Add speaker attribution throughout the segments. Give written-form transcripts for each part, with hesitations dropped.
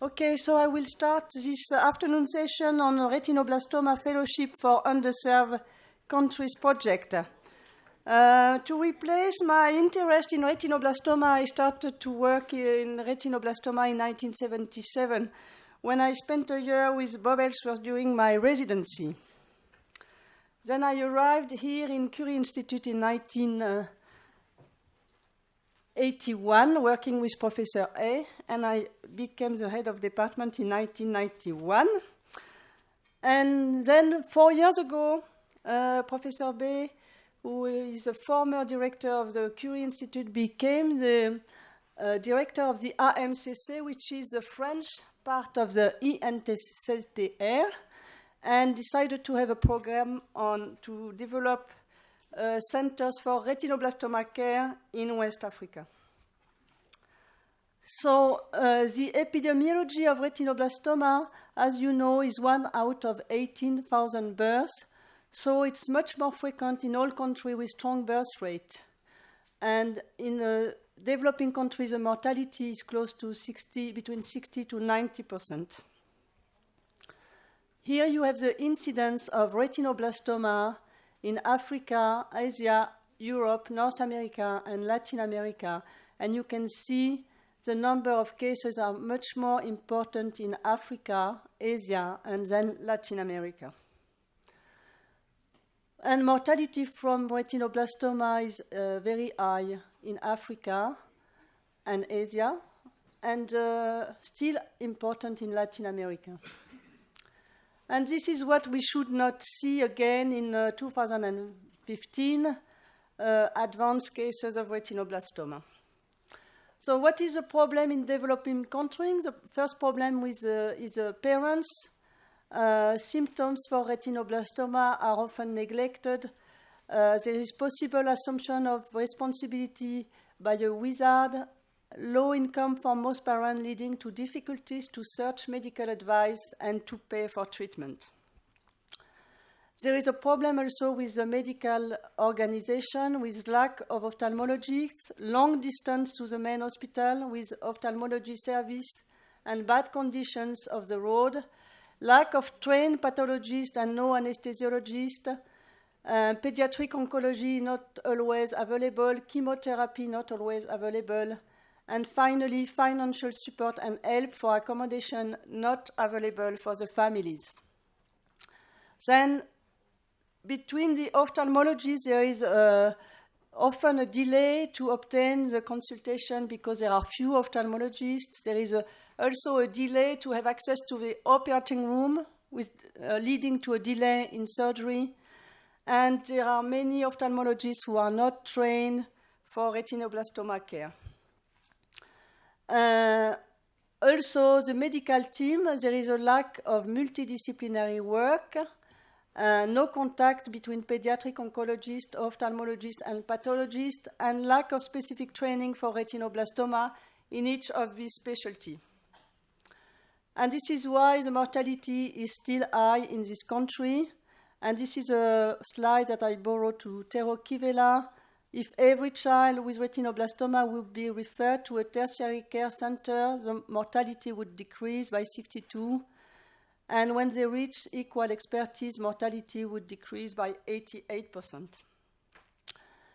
Speaker 1: Okay, so I will start this afternoon session on a retinoblastoma fellowship for underserved countries project. To replace my interest in retinoblastoma, I started to work in retinoblastoma in 1977 when I spent a year with Bob Ellsworth during my residency. Then I arrived here in Curie Institute in 1981, working with Professor A, and I became the head of department in 1991. And then 4 years ago, Professor B, who is a former director of the Curie Institute, became the director of the AMCC, which is the French part of the INTCTR, and decided to have a program to develop centers for retinoblastoma care in West Africa. So the epidemiology of retinoblastoma, as you know, is 1 out of 18,000 births. So it's much more frequent in all countries with strong birth rate. And in developing countries, the mortality is close to between 60 to 90%. Here you have the incidence of retinoblastoma in Africa, Asia, Europe, North America, and Latin America. And you can see the number of cases are much more important in Africa, Asia, and then Latin America. And mortality from retinoblastoma is very high in Africa and Asia, and still important in Latin America. And this is what we should not see again in 2015, advanced cases of retinoblastoma. So what is the problem in developing countries? The first problem is parents. Symptoms for retinoblastoma are often neglected. There is possible assumption of responsibility by a wizard, low income for most parents leading to difficulties to search medical advice and to pay for treatment. There is a problem also with the medical organization, with lack of ophthalmologists, long distance to the main hospital with ophthalmology service, and bad conditions of the road, lack of trained pathologists and no anesthesiologists, pediatric oncology not always available, chemotherapy not always available, and finally, financial support and help for accommodation not available for the families. Then, between the ophthalmologists, there is often a delay to obtain the consultation because there are few ophthalmologists. There is also a delay to have access to the operating room, leading to a delay in surgery. And there are many ophthalmologists who are not trained for retinoblastoma care. Also, the medical team, there is a lack of multidisciplinary work, no contact between pediatric oncologists, ophthalmologists, and pathologists, and lack of specific training for retinoblastoma in each of these specialties. And this is why the mortality is still high in this country. And this is a slide that I borrowed to Tero Kivela. If every child with retinoblastoma would be referred to a tertiary care center, the mortality would decrease by 62. And when they reach equal expertise, mortality would decrease by 88%.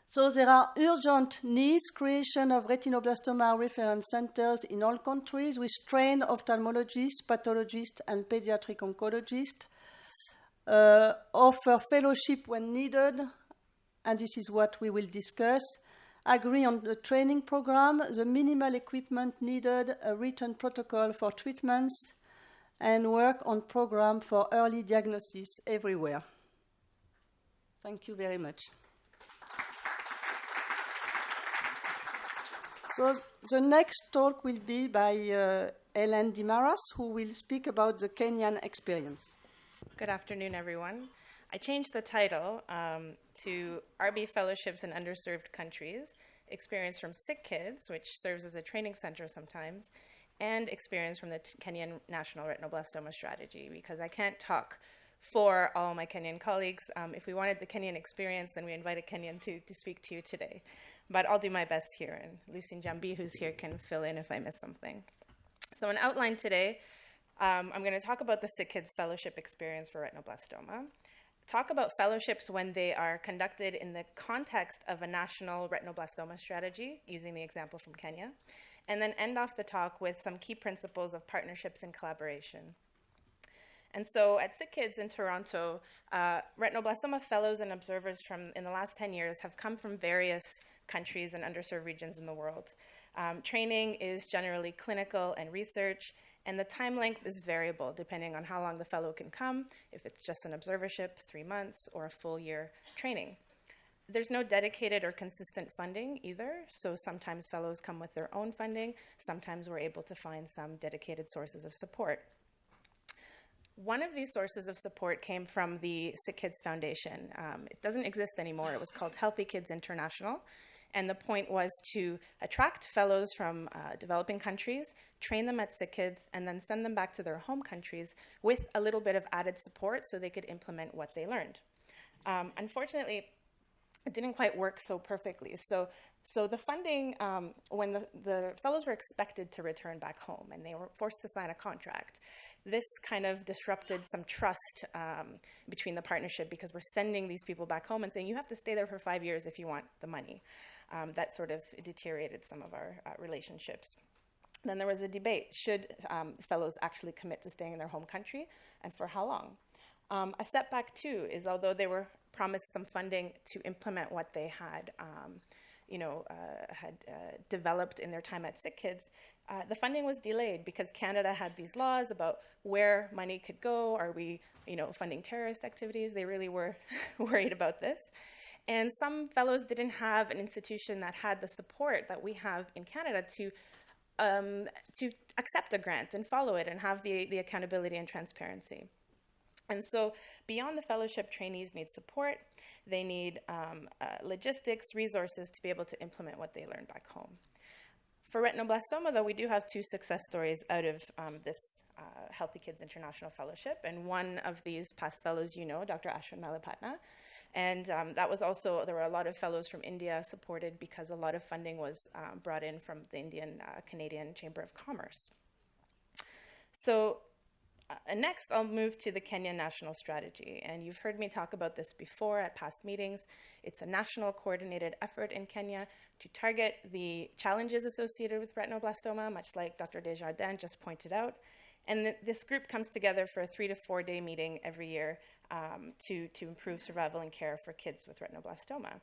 Speaker 1: So there are urgent needs, creation of retinoblastoma reference centers in all countries with trained ophthalmologists, pathologists, and pediatric oncologists, offer fellowship when needed, and this is what we will discuss, agree on the training program, the minimal equipment needed, a written protocol for treatments, and work on program for early diagnosis everywhere. Thank you very much. So the next talk will be by Hélène Dimaras, who will speak about the Kenyan experience.
Speaker 2: Good afternoon, everyone. I changed the title to RB Fellowships in Underserved Countries, Experience from Sick Kids, which serves as a training center sometimes, and experience from the Kenyan National Retinoblastoma Strategy, because I can't talk for all my Kenyan colleagues. If we wanted the Kenyan experience, then we invite a Kenyan to speak to you today. But I'll do my best here, and Lucy Njambi, who's here, can fill in if I miss something. So an outline today, I'm going to talk about the Sick Kids Fellowship experience for retinoblastoma, talk about fellowships when they are conducted in the context of a national retinoblastoma strategy, using the example from Kenya, and then end off the talk with some key principles of partnerships and collaboration. And so at Sick Kids in Toronto, retinoblastoma fellows and observers in the last 10 years have come from various countries and underserved regions in the world. Training is generally clinical and research, and the time length is variable depending on how long the fellow can come, if it's just an observership, 3 months, or a full year training. There's no dedicated or consistent funding either, so sometimes fellows come with their own funding, sometimes we're able to find some dedicated sources of support. One of these sources of support came from the Sick Kids Foundation. It doesn't exist anymore. It was called Healthy Kids International. And the point was to attract fellows from developing countries, train them at Sick Kids, and then send them back to their home countries with a little bit of added support so they could implement what they learned. Unfortunately, it didn't quite work so perfectly. So the funding, when the fellows were expected to return back home and they were forced to sign a contract, this kind of disrupted some trust between the partnership, because we're sending these people back home and saying, you have to stay there for 5 years if you want the money. That sort of deteriorated some of our relationships. Then there was a debate, should fellows actually commit to staying in their home country, and for how long? A setback too is, although they were promised some funding to implement what they had developed in their time at Sick Kids, the funding was delayed because Canada had these laws about where money could go. Are we, funding terrorist activities? They really were worried about this. And some fellows didn't have an institution that had the support that we have in Canada to accept a grant and follow it and have the accountability and transparency. And so beyond the fellowship, trainees need support. They need logistics, resources to be able to implement what they learned back home. For retinoblastoma, though, we do have 2 success stories out of this Healthy Kids International Fellowship. And one of these past fellows, Dr. Ashwin Malapatna. And that was also, there were a lot of fellows from India supported because a lot of funding was brought in from the Indian-Canadian Chamber of Commerce. So next, I'll move to the Kenyan National Strategy. And you've heard me talk about this before at past meetings. It's a national coordinated effort in Kenya to target the challenges associated with retinoblastoma, much like Dr. Desjardins just pointed out. And this group comes together for a 3 to 4 day meeting every year to improve survival and care for kids with retinoblastoma.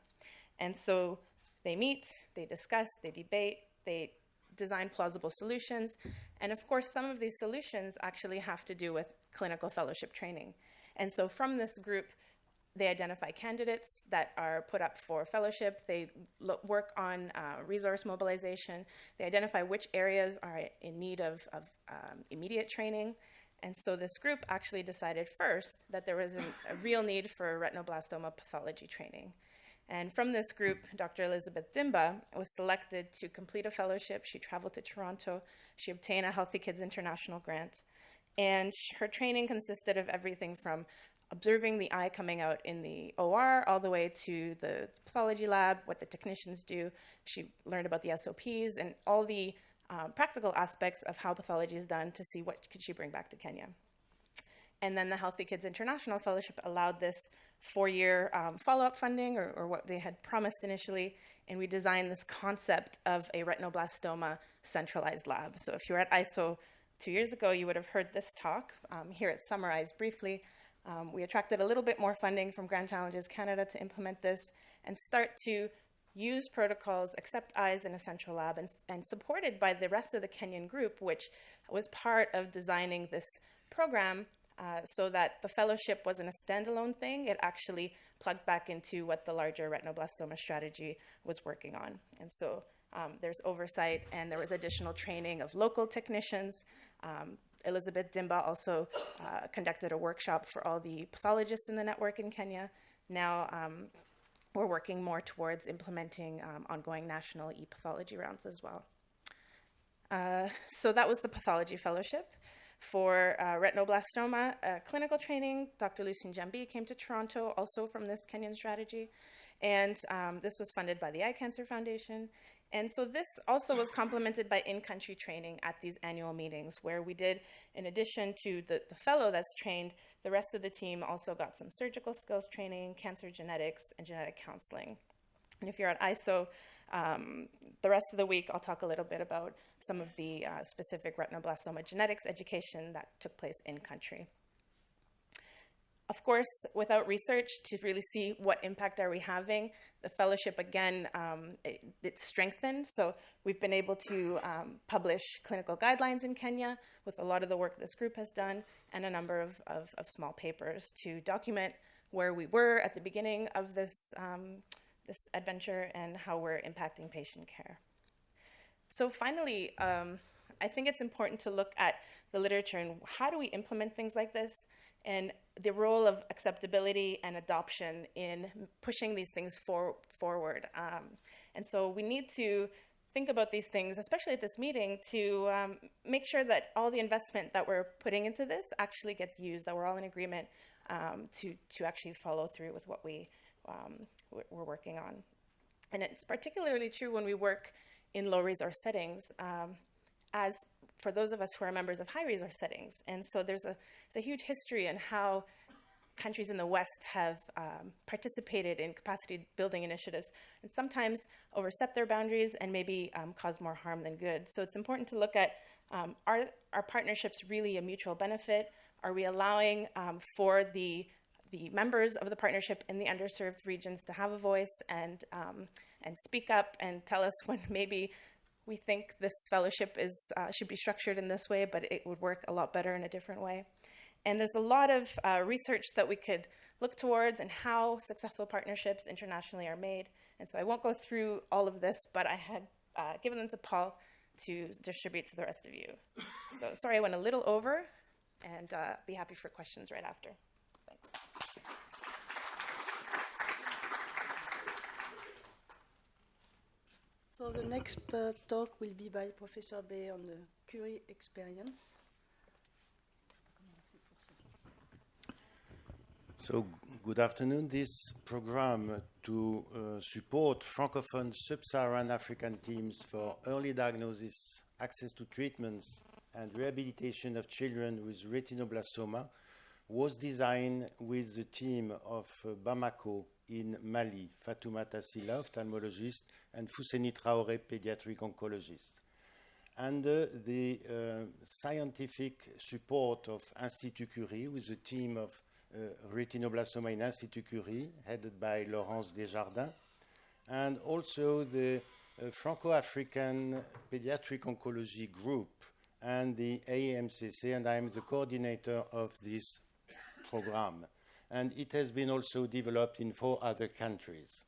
Speaker 2: And so they meet, they discuss, they debate, they design plausible solutions. And of course, some of these solutions actually have to do with clinical fellowship training. And so from this group, they identify candidates that are put up for fellowship. They work on resource mobilization. They identify which areas are in need of immediate training. And so this group actually decided first that there was a real need for retinoblastoma pathology training. And from this group, Dr. Elizabeth Dimba was selected to complete a fellowship. She traveled to Toronto. She obtained a Healthy Kids International grant. And her training consisted of everything from observing the eye coming out in the OR all the way to the pathology lab, what the technicians do. She learned about the SOPs and all the practical aspects of how pathology is done to see what could she bring back to Kenya. And then the Healthy Kids International Fellowship allowed this 4-year follow-up funding, or what they had promised initially, and we designed this concept of a retinoblastoma centralized lab. So if you were at ISO 2 years ago, you would have heard this talk. Here it's summarized briefly. We attracted a little bit more funding from Grand Challenges Canada to implement this and start to use protocols, accept eyes in a central lab, and supported by the rest of the Kenyan group, which was part of designing this program so that the fellowship wasn't a standalone thing. It actually plugged back into what the larger retinoblastoma strategy was working on. And so there's oversight, and there was additional training of local technicians. Elizabeth Dimba also conducted a workshop for all the pathologists in the network in Kenya. Now we're working more towards implementing ongoing national e-pathology rounds as well. So that was the pathology fellowship. For retinoblastoma clinical training, Dr. Lucien Jambi came to Toronto, also from this Kenyan strategy. And this was funded by the Eye Cancer Foundation. And so this also was complemented by in-country training at these annual meetings, where we did, in addition to the fellow that's trained, the rest of the team also got some surgical skills training, cancer genetics, and genetic counseling. And if you're at ISO, the rest of the week, I'll talk a little bit about some of the specific retinoblastoma genetics education that took place in-country. Of course, without research to really see what impact are we having, the fellowship, again, it's strengthened. So we've been able to publish clinical guidelines in Kenya with a lot of the work this group has done, and a number of small papers to document where we were at the beginning of this adventure and how we're impacting patient care. So finally, I think it's important to look at the literature and how do we implement things like this, and the role of acceptability and adoption in pushing these things forward. And so we need to think about these things, especially at this meeting, to make sure that all the investment that we're putting into this actually gets used, that we're all in agreement to actually follow through with what we're working on. And it's particularly true when we work in low resource settings, as for those of us who are members of high resource settings. And so there's a huge history in how countries in the West have participated in capacity building initiatives and sometimes overstep their boundaries and maybe cause more harm than good. So it's important to look at, are our partnerships really a mutual benefit? Are we allowing for the members of the partnership in the underserved regions to have a voice and speak up and tell us when maybe we think this fellowship should be structured in this way, but it would work a lot better in a different way. And there's a lot of research that we could look towards and how successful partnerships internationally are made. And so I won't go through all of this, but I had given them to Paul to distribute to the rest of you. So sorry I went a little over, and be happy for questions right after. Thanks.
Speaker 1: So the next talk will be by Professor Bay on the Curie experience.
Speaker 3: So, good afternoon. This program to support Francophone Sub-Saharan African teams for early diagnosis, access to treatments, and rehabilitation of children with retinoblastoma was designed with the team of Bamako in Mali, Fatoumata Sylla, ophthalmologist, and Fousseni Traoré, pediatric oncologist. Under the scientific support of Institut Curie, with a team of retinoblastoma in Institut Curie, headed by Laurence Desjardins, and also the Franco-African Pediatric Oncology Group and the AEMCC, and I'm the coordinator of this program. And it has been also developed in 4 other countries.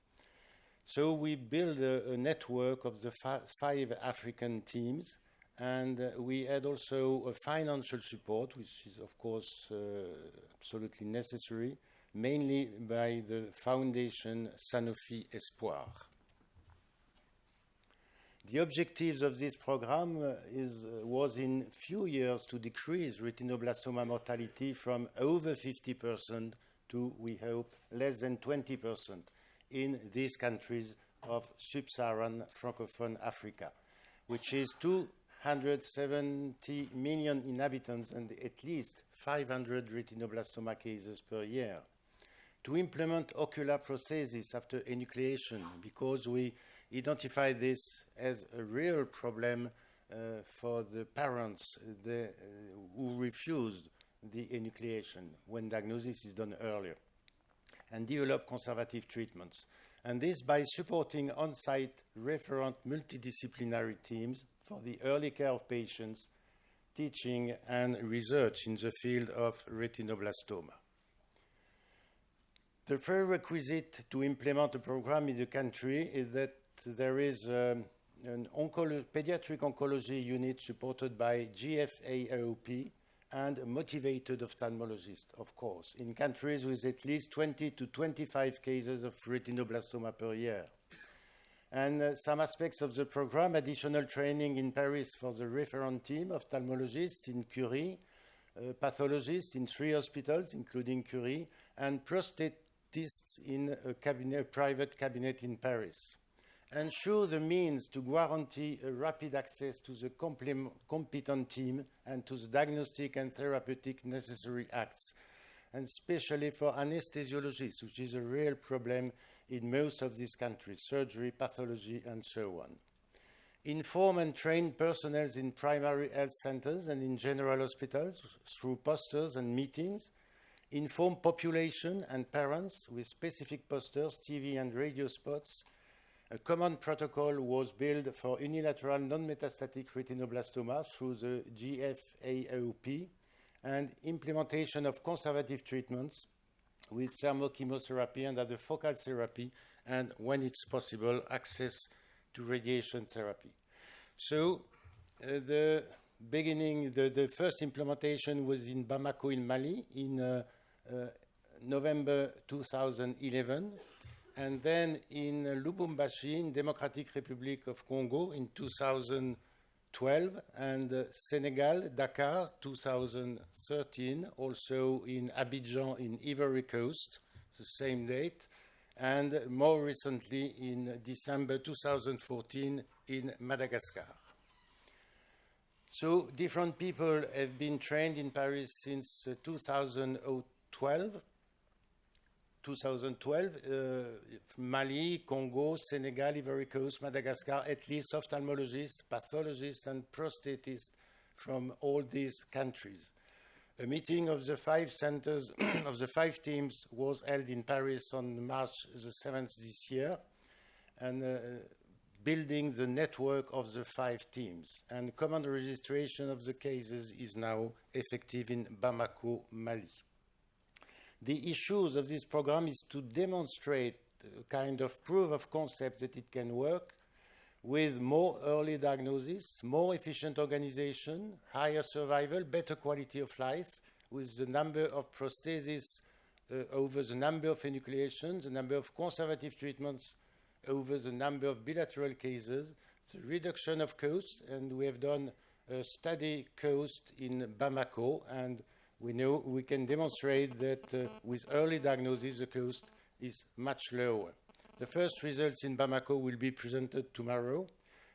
Speaker 3: So we build a network of the 5 African teams, and we had also a financial support, which is, of course, absolutely necessary, mainly by the foundation Sanofi Espoir. The objectives of this program was in few years to decrease retinoblastoma mortality from over 50% to, we hope, less than 20% in these countries of sub-Saharan Francophone Africa, which is 270 million inhabitants and at least 500 retinoblastoma cases per year. To implement ocular prosthesis after enucleation, because we identify this as a real problem for the parents who refused the enucleation when diagnosis is done earlier, and develop conservative treatments. And this by supporting on-site referent multidisciplinary teams for the early care of patients, teaching and research in the field of retinoblastoma. The prerequisite to implement a program in the country is that there is an pediatric oncology unit supported by GFAOP and a motivated ophthalmologist, of course, in countries with at least 20 to 25 cases of retinoblastoma per year. And some aspects of the program, additional training in Paris for the referent team, ophthalmologists in Curie, pathologists in 3 hospitals, including Curie, and prostatists in a private cabinet in Paris. ensure the means to guarantee a rapid access to the competent team and to the diagnostic and therapeutic necessary acts, and especially for anesthesiologists, which is a real problem in most of these countries, surgery, pathology, and so on. Inform and train personnel in primary health centers and in general hospitals through posters and meetings. Inform population and parents with specific posters, TV and radio spots. A common protocol was built for unilateral non-metastatic retinoblastoma through the GFAOP, and implementation of conservative treatments with thermochemotherapy and other focal therapy, and when it's possible, access to radiation therapy. So the first implementation was in Bamako in Mali in November 2011, and then in Lubumbashi in Democratic Republic of Congo in 2012, and Senegal, Dakar 2013, also in Abidjan in Ivory Coast, the same date, and more recently in December 2014 in Madagascar. So different people have been trained in Paris since 2012, Mali, Congo, Senegal, Ivory Coast, Madagascar, at least ophthalmologists, pathologists, and prostatists from all these countries. A meeting of the 5 centers of the 5 teams was held in Paris on March the 7th this year, and building the network of the 5 teams. And common registration of the cases is now effective in Bamako, Mali. The issues of this program is to demonstrate a kind of proof of concept that it can work with more early diagnosis, more efficient organization, higher survival, better quality of life, with the number of prostheses over the number of enucleations, the number of conservative treatments over the number of bilateral cases, the reduction of costs, and we have done a study cost in Bamako, and we know we can demonstrate that with early diagnosis, the cost is much lower. The first results in Bamako will be presented tomorrow,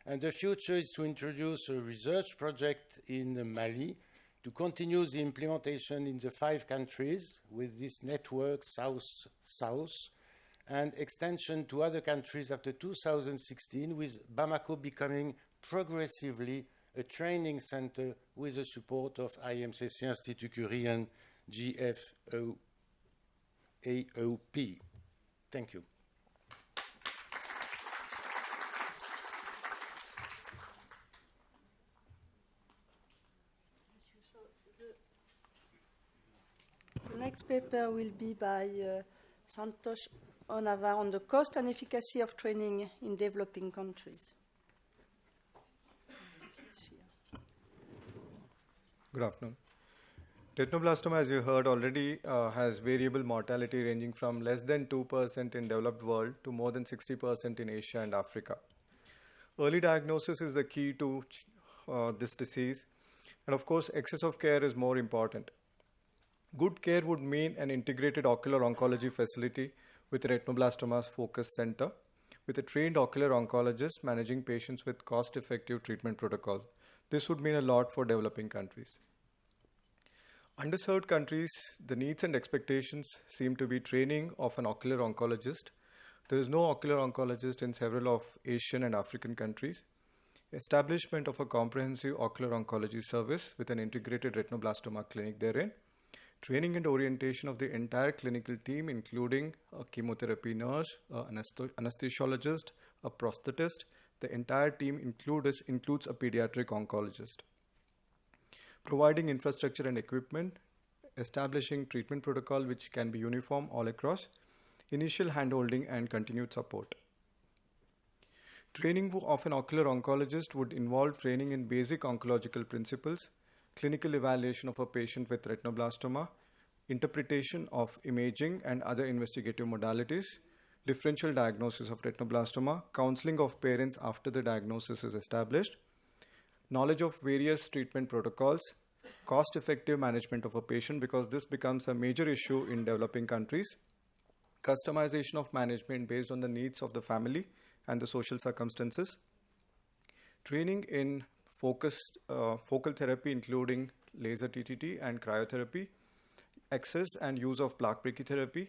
Speaker 3: and the future is to introduce a research project in Mali to continue the implementation in the 5 countries with this network South-South, and extension to other countries after 2016, with Bamako becoming progressively a training center with the support of IMCC, Institut Curie, and GFAOP. Thank you.
Speaker 1: The next paper will be by Santosh Onavar on the cost and efficacy of training in developing countries.
Speaker 4: Good afternoon. Retinoblastoma, as you heard already, has variable mortality ranging from less than 2% in developed world to more than 60% in Asia and Africa. Early diagnosis is the key to this disease, and of course, excess of care is more important. Good care would mean an integrated ocular oncology facility with retinoblastoma's focus center, with a trained ocular oncologist managing patients with cost-effective treatment protocol. This would mean a lot for developing countries. Underserved countries, the needs and expectations seem to be training of an ocular oncologist. There is no ocular oncologist in several of Asian and African countries. Establishment of a comprehensive ocular oncology service with an integrated retinoblastoma clinic therein. Training and orientation of the entire clinical team, including a chemotherapy nurse, an anesthesiologist, a prosthetist. The entire team includes a pediatric oncologist. Providing infrastructure and equipment, establishing treatment protocol which can be uniform all across, initial handholding and continued support. Training of an ocular oncologist would involve training in basic oncological principles, clinical evaluation of a patient with retinoblastoma, interpretation of imaging and other investigative modalities, differential diagnosis of retinoblastoma, counseling of parents after the diagnosis is established, knowledge of various treatment protocols, cost-effective management of a patient, because this becomes a major issue in developing countries, customization of management based on the needs of the family and the social circumstances. Training in focal therapy, including laser TTT and cryotherapy, access and use of plaque brachytherapy,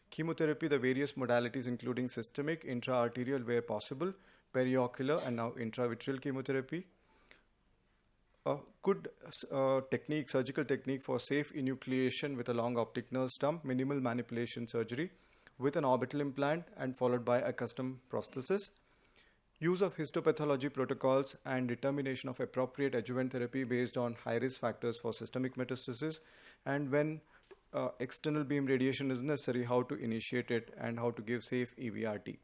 Speaker 4: chemotherapy, the various modalities including systemic, intra-arterial where possible, periocular and now intravitreal chemotherapy. A good surgical technique for safe enucleation with a long optic nerve stump, minimal manipulation surgery with an orbital implant and followed by a custom prosthesis. Use of histopathology protocols and determination of appropriate adjuvant therapy based on high-risk factors for systemic metastasis, and when external beam radiation is necessary, how to initiate it and how to give safe EVRT.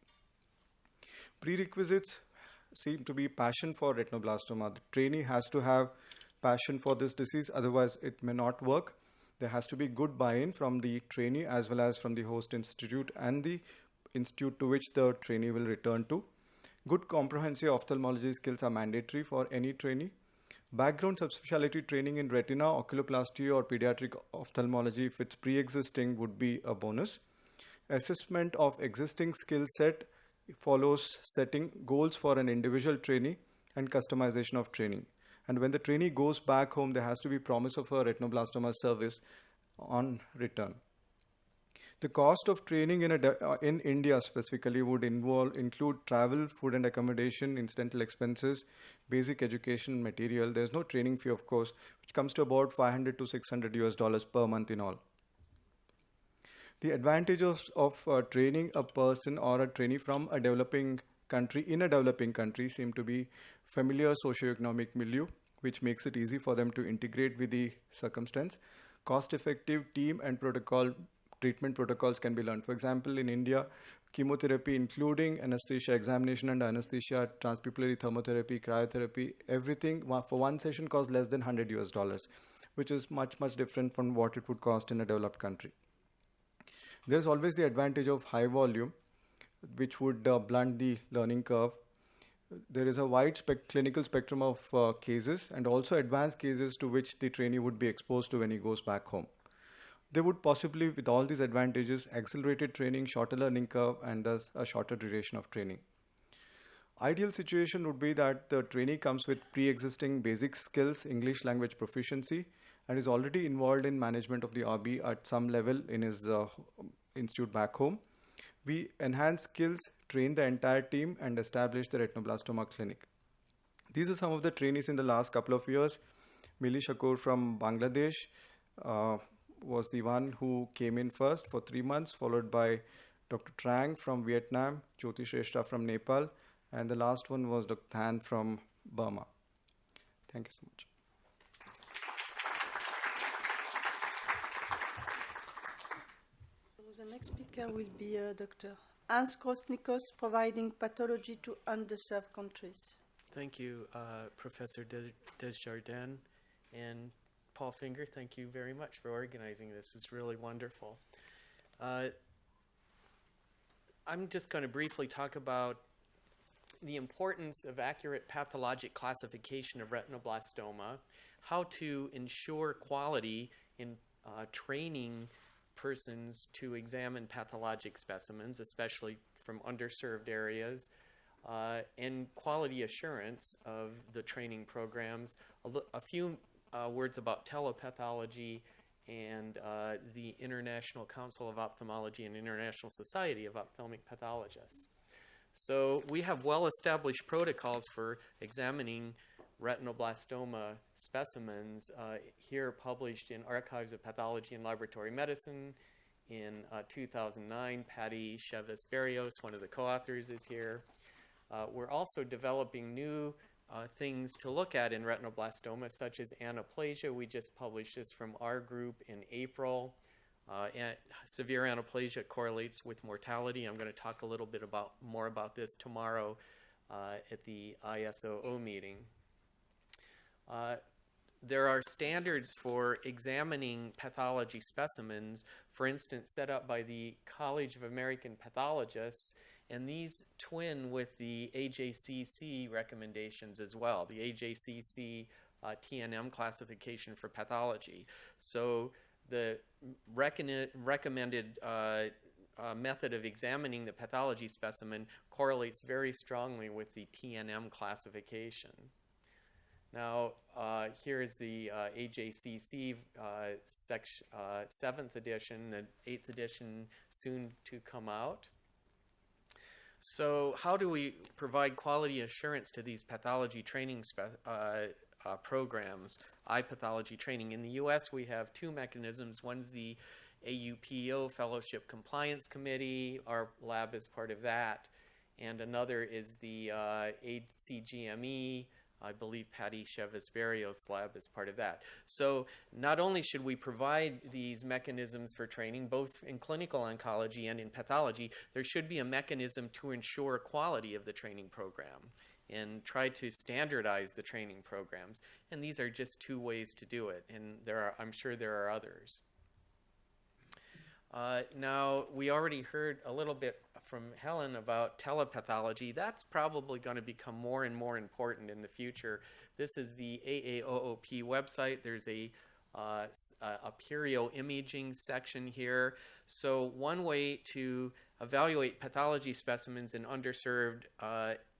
Speaker 4: Prerequisites seem to be passion for retinoblastoma. The trainee has to have passion for this disease, otherwise it may not work. There has to be good buy-in from the trainee as well as from the host institute and the institute to which the trainee will return to. Good comprehensive ophthalmology skills are mandatory for any trainee. Background subspecialty training in retina, oculoplasty or pediatric ophthalmology, if it's pre-existing, would be a bonus. Assessment of existing skill set follows setting goals for an individual trainee and customization of training. And when the trainee goes back home, there has to be promise of a retinoblastoma service on return. The cost of training in India specifically would include travel, food and accommodation, incidental expenses, basic education material. There's no training fee, of course, which comes to about $500 to $600 per month in all. The advantages of training a person or a trainee from a developing country in a developing country seem to be familiar socioeconomic milieu, which makes it easy for them to integrate with the circumstance. Cost-effective team and treatment protocols can be learned. For example, in India, chemotherapy, including anesthesia, examination and anesthesia, transpupillary thermotherapy, cryotherapy, everything for one session costs less than $100, which is much different from what it would cost in a developed country. There's always the advantage of high volume, which would blunt the learning curve. There is a wide clinical spectrum of cases and also advanced cases to which the trainee would be exposed to when he goes back home. They would possibly, with all these advantages, accelerated training, shorter learning curve, and thus a shorter duration of training. Ideal situation would be that the trainee comes with pre-existing basic skills, English language proficiency, and is already involved in management of the RB at some level in his institute back home. We enhance skills, train the entire team, and establish the retinoblastoma clinic. These are some of the trainees in the last couple of years. Mili Shakur from Bangladesh was the one who came in first for 3 months, followed by Dr. Trang from Vietnam, Jyoti Shrestha from Nepal, and the last one was Dr. Than from Burma. Thank you so much.
Speaker 1: The next speaker will be Dr. Hans Krosnikos, providing pathology to underserved countries.
Speaker 5: Thank you, Professor Desjardins, and Paul Finger, thank you very much for organizing this. It's really wonderful. I'm just going to briefly talk about the importance of accurate pathologic classification of retinoblastoma, how to ensure quality in training persons to examine pathologic specimens, especially from underserved areas, and quality assurance of the training programs. A few words about telepathology and the International Council of Ophthalmology and International Society of Ophthalmic Pathologists. So we have well-established protocols for examining retinoblastoma specimens here published in Archives of Pathology and Laboratory Medicine in 2009. Patty Chevis-Berrios, one of the co-authors, is here. We're also developing new things to look at in retinoblastoma, such as anaplasia. We just published this from our group in April. Severe anaplasia correlates with mortality. I'm going to talk a little bit more about this tomorrow at the ISOO meeting. There are standards for examining pathology specimens, for instance, set up by the College of American Pathologists, and these twin with the AJCC recommendations as well, the AJCC TNM classification for pathology. So the recommended method of examining the pathology specimen correlates very strongly with the TNM classification. Now, here is the AJCC 7th edition, the 8th edition soon to come out. So how do we provide quality assurance to these pathology training programs, eye pathology training? In the U.S., we have two mechanisms. One's the AUPO Fellowship Compliance Committee. Our lab is part of that. And another is the ACGME. I believe Patty Chevis-Berrios' lab is part of that. So not only should we provide these mechanisms for training, both in clinical oncology and in pathology, there should be a mechanism to ensure quality of the training program and try to standardize the training programs. And these are just two ways to do it, and I'm sure there are others. Now, we already heard a little bit from Helen about telepathology. That's probably going to become more and more important in the future. This is the AAOOP website. There's a perio imaging section here. So one way to evaluate pathology specimens in underserved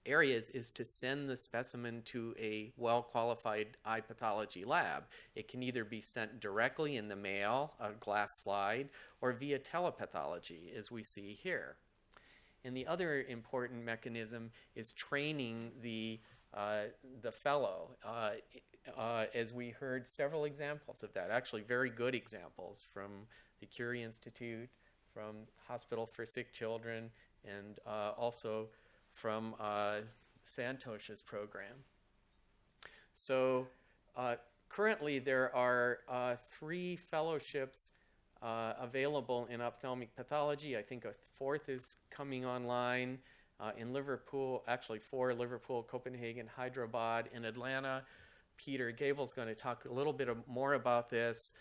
Speaker 5: areas is to send the specimen to a well-qualified eye pathology lab. It can either be sent directly in the mail, a glass slide, or via telepathology, as we see here. And the other important mechanism is training the fellow. As we heard several examples of that, actually very good examples from the Curie Institute, from Hospital for Sick Children, and also from Santos's program. So currently there are 3 fellowships available in ophthalmic pathology. I think a 4th is coming online in Liverpool, actually 4, Liverpool, Copenhagen, Hyderabad, and Atlanta. Peter Gable's going to talk a little bit more about this,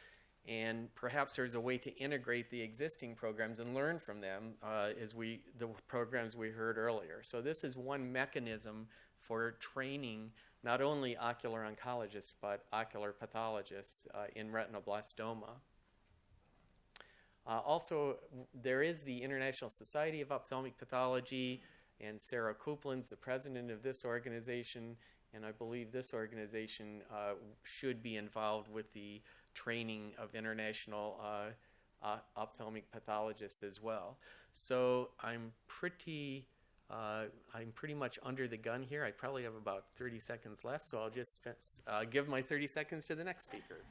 Speaker 5: and perhaps there's a way to integrate the existing programs and learn from them the programs we heard earlier. So this is one mechanism for training not only ocular oncologists but ocular pathologists in retinoblastoma. Also, there is the International Society of Ophthalmic Pathology, and Sarah Coupland's the president of this organization, and I believe this organization should be involved with the training of international ophthalmic pathologists as well. So I'm pretty much under the gun here. I probably have about 30 seconds left, so I'll just give my 30 seconds to the next speaker.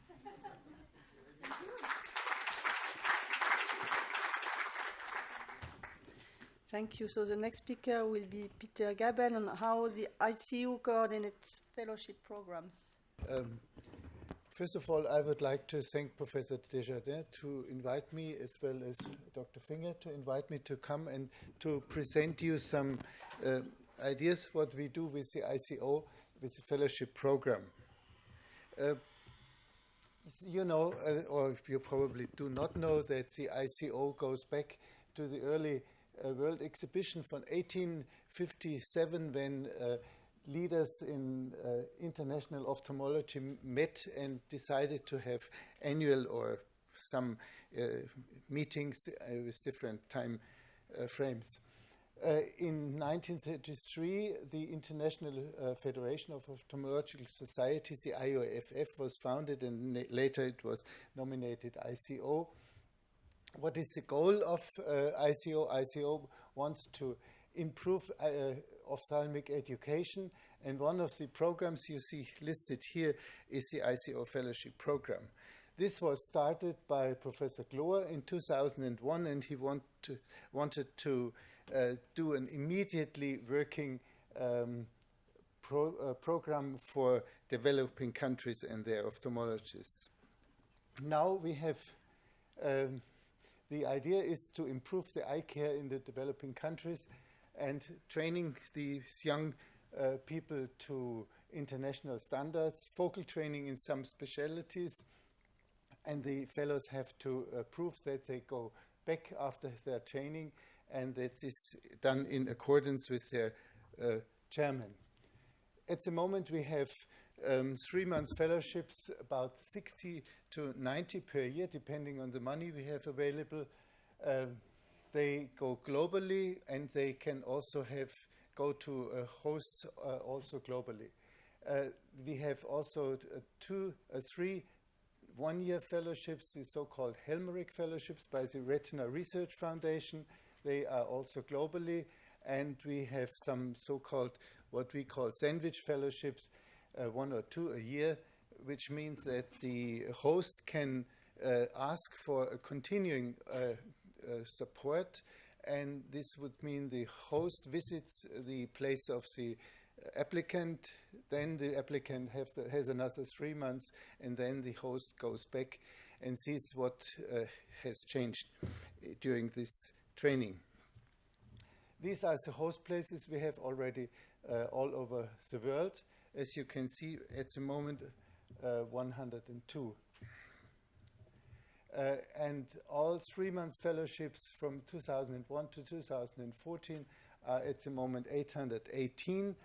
Speaker 1: Thank you. So the next speaker will be Peter Gabel on how the ICU coordinates fellowship programs.
Speaker 6: First of all, I would like to thank Professor Desjardins to invite me, as well as Dr. Finger to invite me to come and to present you some ideas what we do with the ICO, with the fellowship program. You know, or you probably do not know, that the ICO goes back to the early World Exhibition from 1857, when leaders in international ophthalmology met and decided to have annual or some meetings with different time frames. In 1933, the International Federation of Ophthalmological Societies, the IOFF, was founded, and later it was nominated ICO. What is the goal of ICO? ICO wants to improve ophthalmic education, and one of the programs you see listed here is the ICO Fellowship Program. This was started by Professor Gloor in 2001, and he wanted to do an immediately working program for developing countries and their ophthalmologists. Now we have the idea is to improve the eye care in the developing countries and training these young people to international standards, focal training in some specialties, and the fellows have to prove that they go back after their training, and that is done in accordance with their chairman. At the moment we have 3 months fellowships, about 60 to 90 per year, depending on the money we have available. they go globally, and they can also go to hosts also globally. We have also three one-year fellowships, the so-called Helmerich fellowships by the Retina Research Foundation. They are also globally, and we have some so-called what we call sandwich fellowships, 1 or 2 a year, which means that the host can ask for a continuing support, and this would mean the host visits the place of the applicant, then the applicant has another 3 months, and then the host goes back and sees what has changed during this training. These are the host places we have already all over the world. As you can see, at the moment, 102. And all 3-month fellowships from 2001 to 2014 are at the moment 818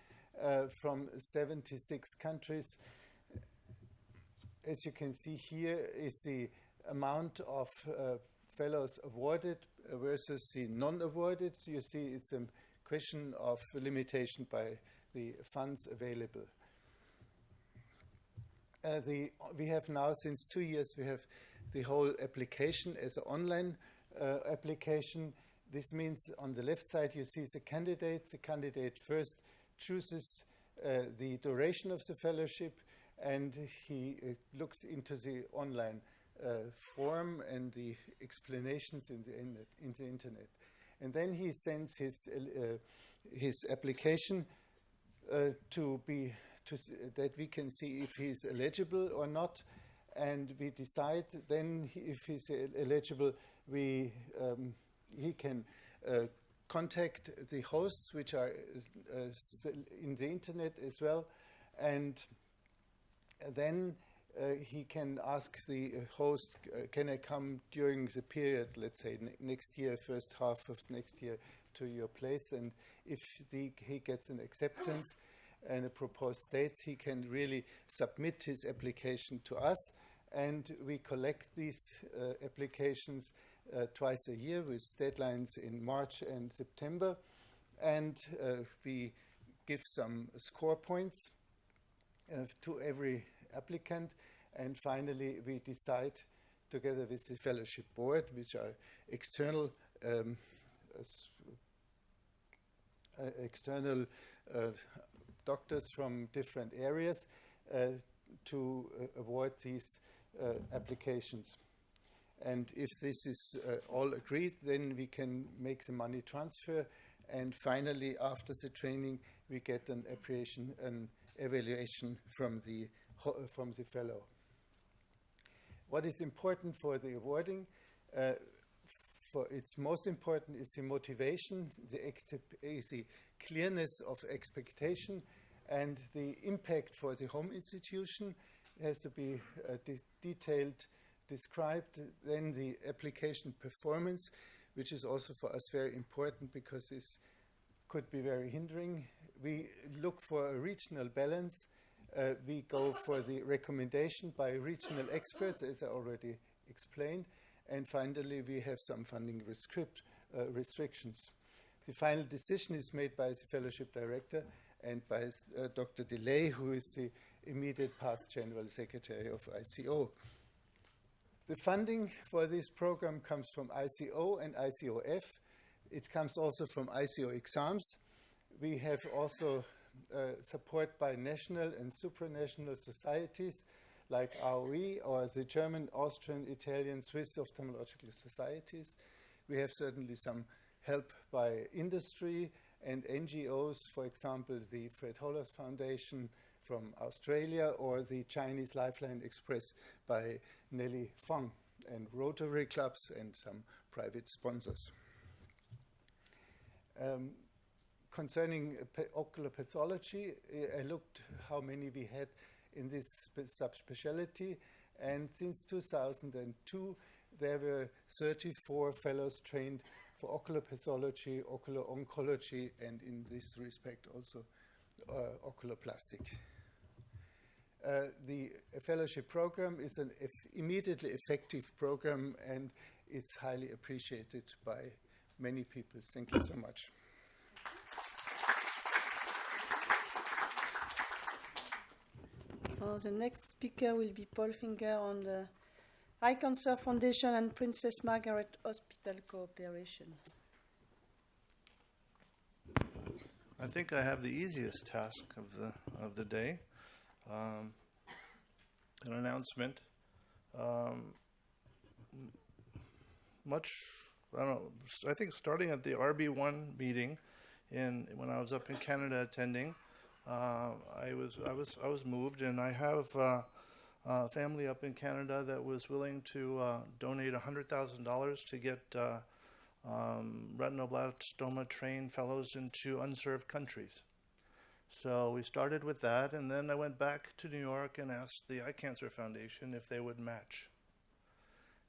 Speaker 6: from 76 countries. As you can see here is the amount of fellows awarded versus the non-awarded. You see it's a question of limitation by the funds available. We have now, since 2 years, we have the whole application as an online application. This means on the left side you see the candidates. The candidate first chooses the duration of the fellowship, and he looks into the online form and the explanations in the internet. And then he sends his application that we can see if he's eligible or not, and we decide then if he's eligible, he can contact the hosts, which are in the internet as well, and then he can ask the host, can I come during the period, let's say next year, first half of next year, to your place? And if he gets an acceptance and a proposed dates, he can really submit his application to us, and we collect these applications twice a year with deadlines in March and September, and we give some score points to every applicant, and finally we decide together with the fellowship board, which are external doctors from different areas, to award these applications. And if this is all agreed, then we can make the money transfer, and finally after the training we get an evaluation from the fellow. What is important for the awarding? It's most important is the motivation, the clearness of expectation, and the impact for the home institution has to be detailed, described. Then the application performance, which is also for us very important because this could be very hindering. We look for a regional balance. We go for the recommendation by regional experts, as I already explained. And finally, we have some funding restrictions. The final decision is made by the fellowship director and by Dr. DeLay, who is the immediate past General Secretary of ICO. The funding for this program comes from ICO and ICOF. It comes also from ICO exams. We have also support by national and supranational societies like AOE or the German, Austrian, Italian, Swiss ophthalmological societies. We have certainly some help by industry and NGOs, for example, the Fred Hollers Foundation from Australia, or the Chinese Lifeline Express by Nelly Fong, and Rotary clubs and some private sponsors. Concerning ocular pathology, I looked how many we had in this subspecialty, and since 2002 there were 34 fellows trained for ocular pathology, ocular oncology, and in this respect also oculoplastic. The fellowship program is an immediately effective program, and it's highly appreciated by many people. Thank you so much.
Speaker 1: So the next speaker will be Paul Finger on the Eye Cancer Foundation and Princess Margaret Hospital cooperation.
Speaker 7: I think I have the easiest task of the day. An announcement. I think starting at the RB1 meeting, when I was up in Canada attending, I was moved, and I have a family up in Canada that was willing to donate $100,000 to get retinoblastoma trained fellows into unserved countries. So we started with that, and then I went back to New York and asked the Eye Cancer Foundation if they would match.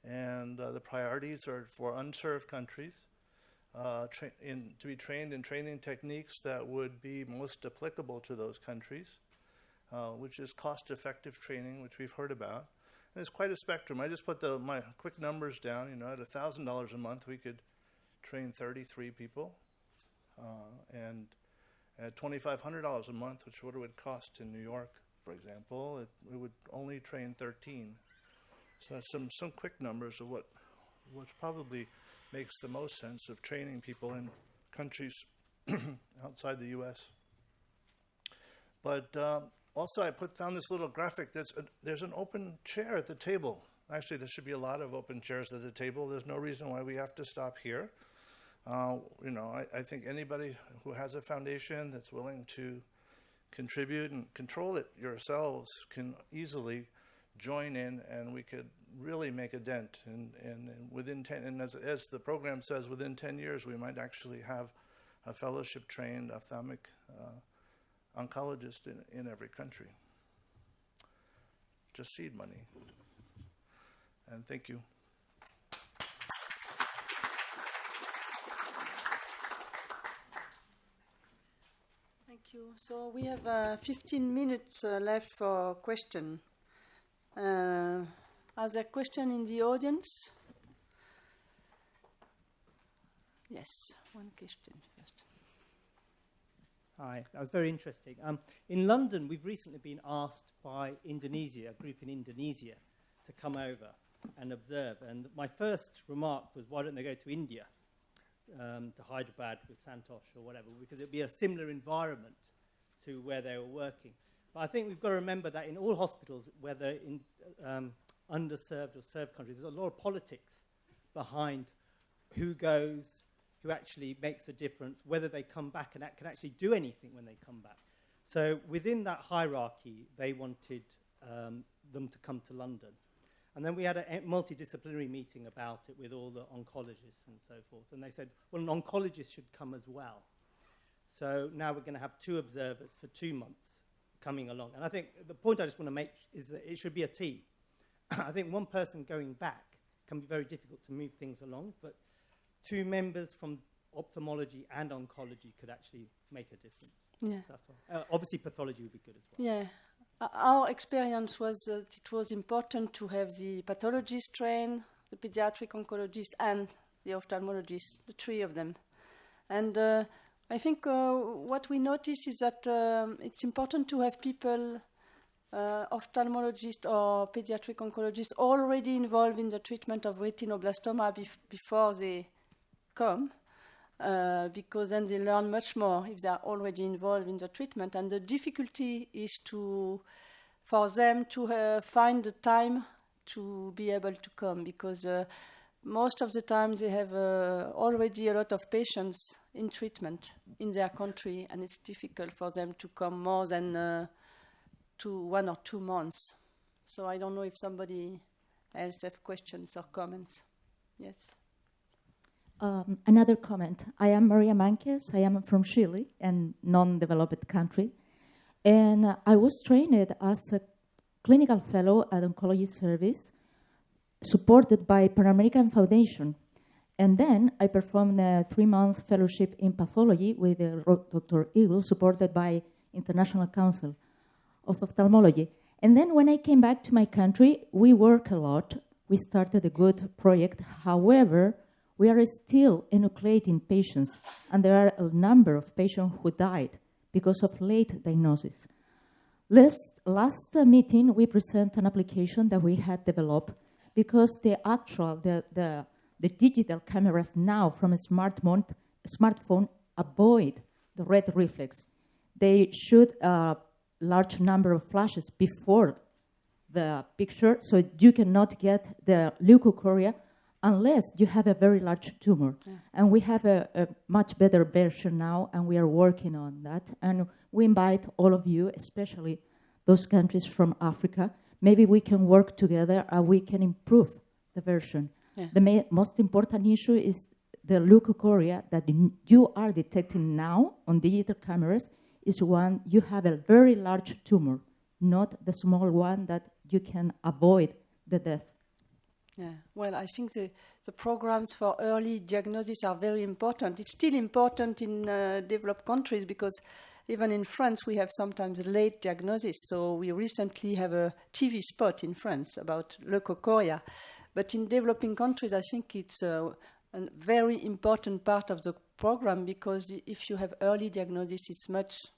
Speaker 7: And the priorities are for unserved countries, to be trained in training techniques that would be most applicable to those countries, which is cost-effective training, which we've heard about. And it's quite a spectrum. I just put my quick numbers down. At $1,000 a month, we could train 33 people, and at $2,500 a month, which is what it would cost in New York, for example, it would only train 13. So some quick numbers of what probably makes the most sense of training people in countries outside the U.S. But also I put down this little graphic. There's an open chair at the table. Actually, there should be a lot of open chairs at the table. There's no reason why we have to stop here. I think anybody who has a foundation that's willing to contribute and control it yourselves can easily join in, and we could really make a dent. And within 10, and as the program says, within 10 years, we might actually have a fellowship-trained ophthalmic oncologist in every country. Just seed money. And thank you.
Speaker 1: Thank you. So we have 15 minutes left for question. Are there questions in the audience? Yes, one question first.
Speaker 8: Hi, that was very interesting. In London, we've recently been asked by Indonesia, a group in Indonesia, to come over and observe. And my first remark was, why don't they go to India, to Hyderabad with Santosh or whatever, because it would be a similar environment to where they were working. But I think we've got to remember that in all hospitals, whether in underserved or served countries, there's a lot of politics behind who goes, who actually makes a difference, whether they come back and can actually do anything when they come back. So within that hierarchy, they wanted them to come to London. And then we had a multidisciplinary meeting about it with all the oncologists and so forth. And they said, well, an oncologist should come as well. So now we're going to have 2 observers for 2 months coming along. And I think the point I just want to make is that it should be a team. I think one person going back can be very difficult to move things along, but 2 members from ophthalmology and oncology could actually make a difference.
Speaker 1: Yeah.
Speaker 8: That's all. Obviously, pathology would be good as well.
Speaker 1: Yeah. Our experience was that it was important to have the pathologist trained, the pediatric oncologist, and the ophthalmologist, the 3 of them. And I think what we noticed is that it's important to have people, ophthalmologists or pediatric oncologists, already involved in the treatment of retinoblastoma before they come, because then they learn much more if they are already involved in the treatment. And the difficulty is for them to find the time to be able to come, because most of the time they have already a lot of patients in treatment in their country, and it's difficult for them to come more than 1 or 2 months. So I don't know if somebody else has questions or comments. Yes.
Speaker 9: Another comment. I am Maria Manquez. I am from Chile, a non-developed country. And I was trained as a clinical fellow at Oncology Service, supported by Pan American Foundation. And then I performed a 3-month fellowship in pathology with Dr. Eagle, supported by International Council of Ophthalmology. And then when I came back to my country, we worked a lot. We started a good project. However, we are still enucleating patients, and there are a number of patients who died because of late diagnosis. Last meeting, we present an application that we had developed because the digital cameras now from a smartphone avoid the red reflex. They shoot a large number of flashes before the picture, so you cannot get the leukocoria unless you have a very large tumor. Yeah. And we have a much better version now, and we are working on that. And we invite all of you, especially those countries from Africa. Maybe we can work together and we can improve the version. Yeah. The most important issue is the leukocoria that you are detecting now on digital cameras is when you have a very large tumor, not the small one that you can avoid the death.
Speaker 1: Yeah, well, I think the programs for early diagnosis are very important. It's still important in developed countries because even in France we have sometimes late diagnosis. So we recently have a TV spot in France about leukocoria. But in developing countries, I think it's a very important part of the program because if you have early diagnosis, it's much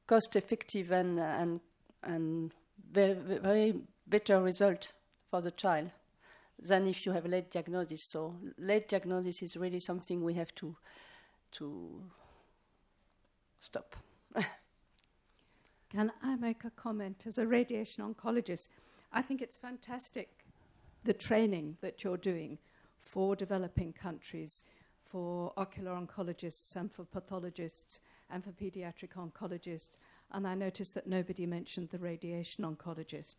Speaker 1: cost-effective and very, very better result for the child than if you have late diagnosis. So late diagnosis is really something we have to stop.
Speaker 10: Can I make a comment as a radiation oncologist? I think it's fantastic, the training that you're doing for developing countries, for ocular oncologists and for pathologists and for pediatric oncologists. And I noticed that nobody mentioned the radiation oncologist.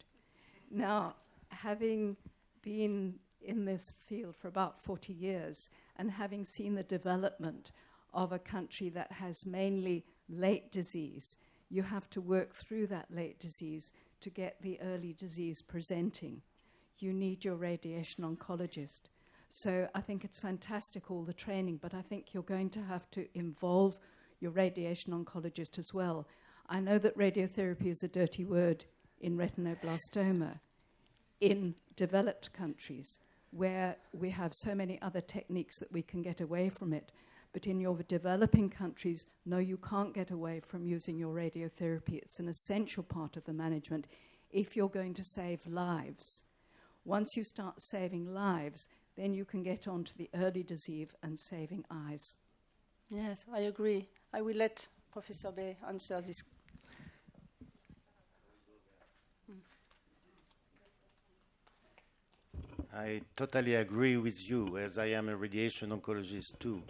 Speaker 10: Now, having been in this field for about 40 years and having seen the development of a country that has mainly late disease, you have to work through that late disease to get the early disease presenting. You need your radiation oncologist. So I think it's fantastic, all the training, but I think you're going to have to involve your radiation oncologist as well. I know that radiotherapy is a dirty word in retinoblastoma in developed countries where we have so many other techniques that we can get away from it. But in your developing countries, no, you can't get away from using your radiotherapy. It's an essential part of the management if you're going to save lives. Once you start saving lives, then you can get on to the early disease and saving eyes.
Speaker 1: Yes, I agree. I will let Professor Bay answer this.
Speaker 3: I totally agree with you, as I am a radiation oncologist too.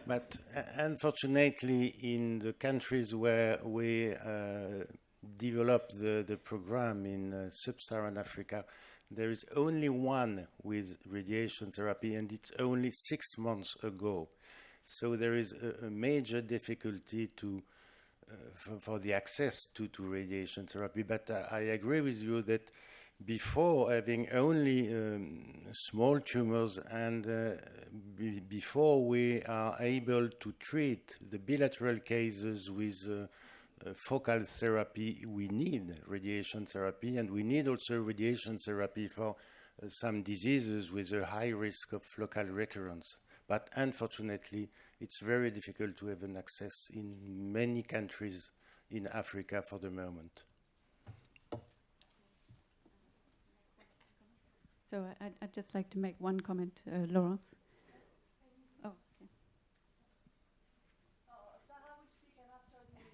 Speaker 3: But unfortunately, in the countries where we developed the program in sub-Saharan Africa, there is only one with radiation therapy, and it's only 6 months ago. So there is a major difficulty for the access to radiation therapy. But I agree with you that before having only small tumors and before we are able to treat the bilateral cases with focal therapy, we need radiation therapy, and we need also radiation therapy for some diseases with a high risk of local recurrence. But unfortunately, it's very difficult to have an access in many countries in Africa for the moment.
Speaker 10: So I'd just like to make one comment, Laurence. Oh, okay.
Speaker 1: Sarah will speak and after you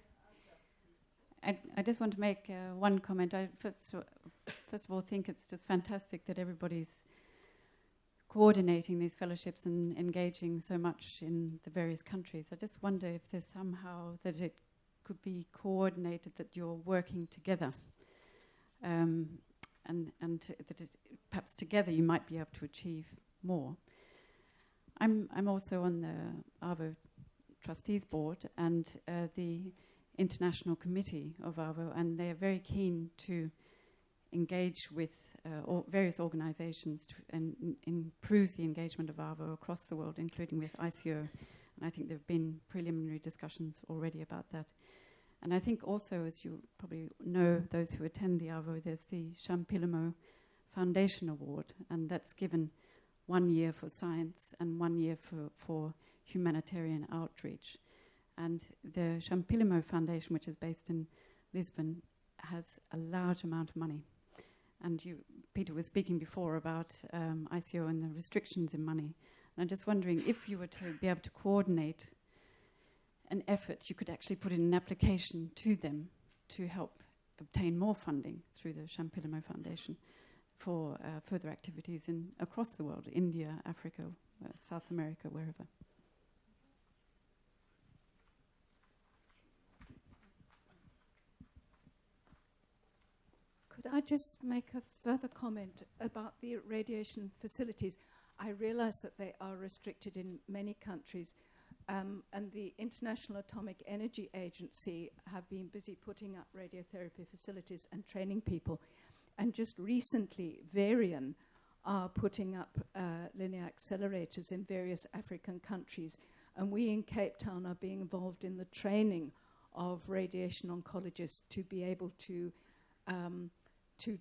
Speaker 1: answer.
Speaker 10: I just want to make one comment. I first of all think it's just fantastic that everybody's coordinating these fellowships and engaging so much in the various countries. I just wonder if there's somehow that it could be coordinated, that you're working together. And that perhaps together you might be able to achieve more. I'm also on the ARVO Trustees Board and the International Committee of ARVO, and they are very keen to engage with various organizations to improve the engagement of ARVO across the world, including with ICO. And I think there have been preliminary discussions already about that. And I think also, as you probably know, those who attend the ARVO, there's the Champilamo Foundation Award, and that's given
Speaker 11: 1 year for science and 1 year for humanitarian outreach. And the Champilimo Foundation, which is based in Lisbon, has a large amount of money. And Peter was speaking before about ICO and the restrictions in money. And I'm just wondering if you were to be able to coordinate an effort, you could actually put in an application to them to help obtain more funding through the Champilimo Foundation for further activities across the world, India, Africa, South America, wherever.
Speaker 10: Could I just make a further comment about the radiation facilities? I realize that they are restricted in many countries, and the International Atomic Energy Agency have been busy putting up radiotherapy facilities and training people. And just recently, Varian are putting up linear accelerators in various African countries. And we in Cape Town are being involved in the training of radiation oncologists to be able to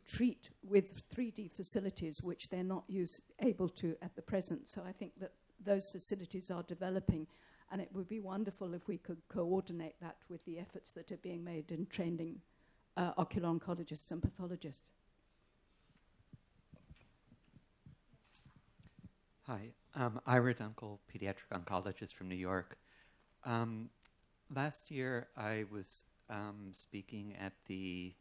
Speaker 10: treat with 3D facilities, which they're not able to at the present. So I think that those facilities are developing, and it would be wonderful if we could coordinate that with the efforts that are being made in training ocular oncologists and pathologists.
Speaker 12: Hi, Ira Dunkel, pediatric oncologist from New York. Last year I was speaking at the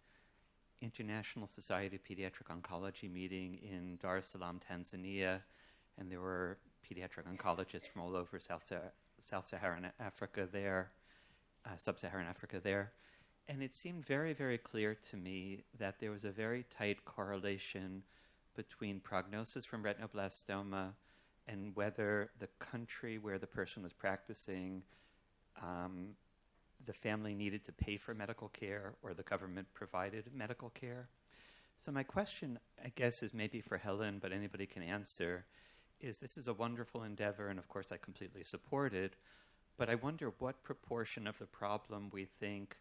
Speaker 12: International Society of Pediatric Oncology meeting in Dar es Salaam, Tanzania, and there were pediatric oncologists from all over Sub-Saharan Africa there, and it seemed very, very clear to me that there was a very tight correlation between prognosis from retinoblastoma and whether the country where the person was practicing, the family needed to pay for medical care or the government provided medical care. So my question, I guess, is maybe for Helen, but anybody can answer, is this is a wonderful endeavor, and of course I completely support it, but I wonder what proportion of the problem we think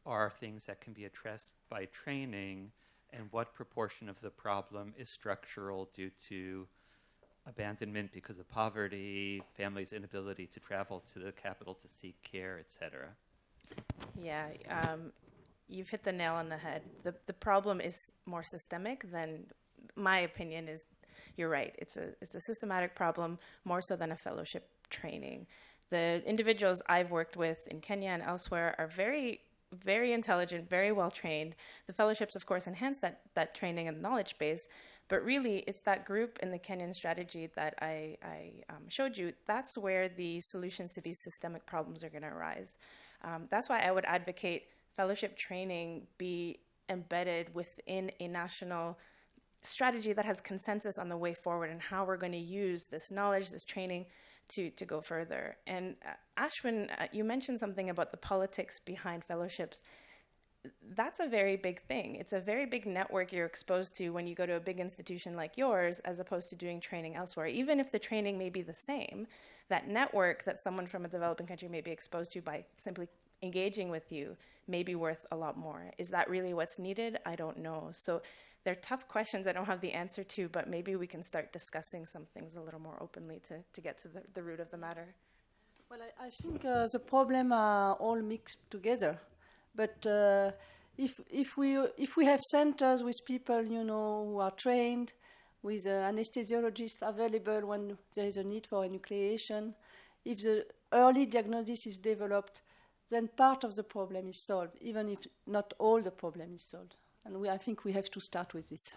Speaker 12: are things that can be addressed by training, and what proportion of the problem is structural due to abandonment because of poverty, families' inability to travel to the capital to seek care, etc.
Speaker 2: Yeah, you've hit the nail on the head. The problem is more systemic than, my opinion is, you're right. It's a systematic problem, more so than a fellowship training. The individuals I've worked with in Kenya and elsewhere are very, very intelligent, very well trained. The fellowships, of course, enhance that training and knowledge base, but really it's that group in the Kenyan strategy that I showed you. That's where the solutions to these systemic problems are going to arise. That's why I would advocate fellowship training be embedded within a national strategy that has consensus on the way forward and how we're going to use this knowledge, this training to go further. And Ashwin, you mentioned something about the politics behind fellowships. That's a very big thing. It's a very big network you're exposed to when you go to a big institution like yours, as opposed to doing training elsewhere. Even if the training may be the same, that network that someone from a developing country may be exposed to by simply engaging with you may be worth a lot more. Is that really what's needed? I don't know. So they're tough questions I don't have the answer to, but maybe we can start discussing some things a little more openly to get to the root of the matter.
Speaker 1: Well, I think the problem are all mixed together. But if we have centers with people, who are trained, with anesthesiologists available when there is a need for enucleation, if the early diagnosis is developed, then part of the problem is solved, even if not all the problem is solved. And I think we have to start with this.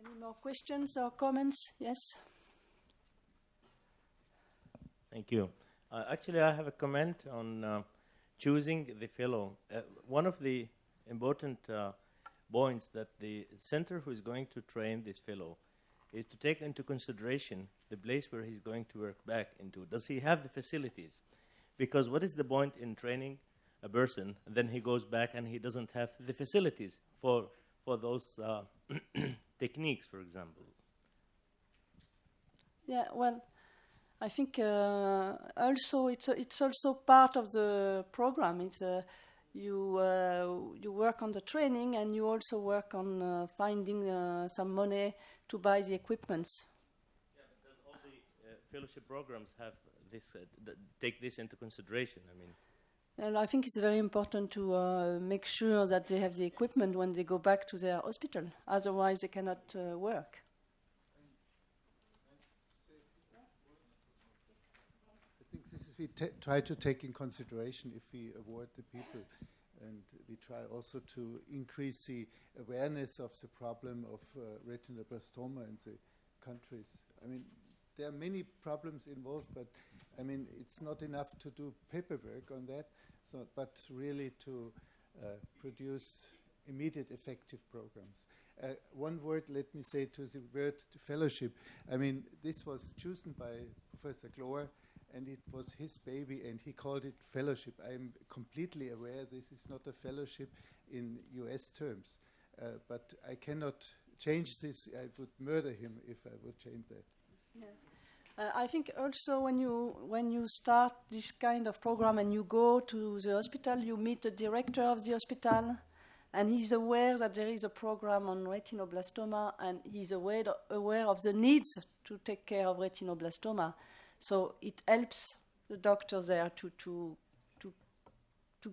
Speaker 1: Any more questions or comments? Yes?
Speaker 13: Thank you. Actually, I have a comment on choosing the fellow. One of the important points that the center who is going to train this fellow is to take into consideration the place where he's going to work back into. Does he have the facilities? Because what is the point in training a person, and then he goes back and he doesn't have the facilities for those techniques, for example?
Speaker 1: Yeah, well, I think also it's also part of the program. It's you work on the training, and you also work on finding some money to buy the equipments.
Speaker 13: Yeah, because all the fellowship programs have this, take this into consideration. I mean,
Speaker 1: and I think it's very important to make sure that they have the equipment when they go back to their hospital. Otherwise, they cannot work.
Speaker 6: I think this is we try to take in consideration if we award the people, and we try also to increase the awareness of the problem of retinoblastoma in the countries. I mean, there are many problems involved, but I mean, it's not enough to do paperwork on that, but really to produce immediate effective programs. One word, let me say, to the word fellowship. I mean, this was chosen by Professor Glor, and it was his baby, and he called it fellowship. I'm completely aware this is not a fellowship in US terms, but I cannot change this. I would murder him if I would change that.
Speaker 1: Yeah. I think also when you start this kind of program and you go to the hospital, you meet the director of the hospital, and he's aware that there is a program on retinoblastoma, and he's aware of the needs to take care of retinoblastoma. So it helps the doctor there to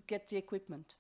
Speaker 1: get the equipment.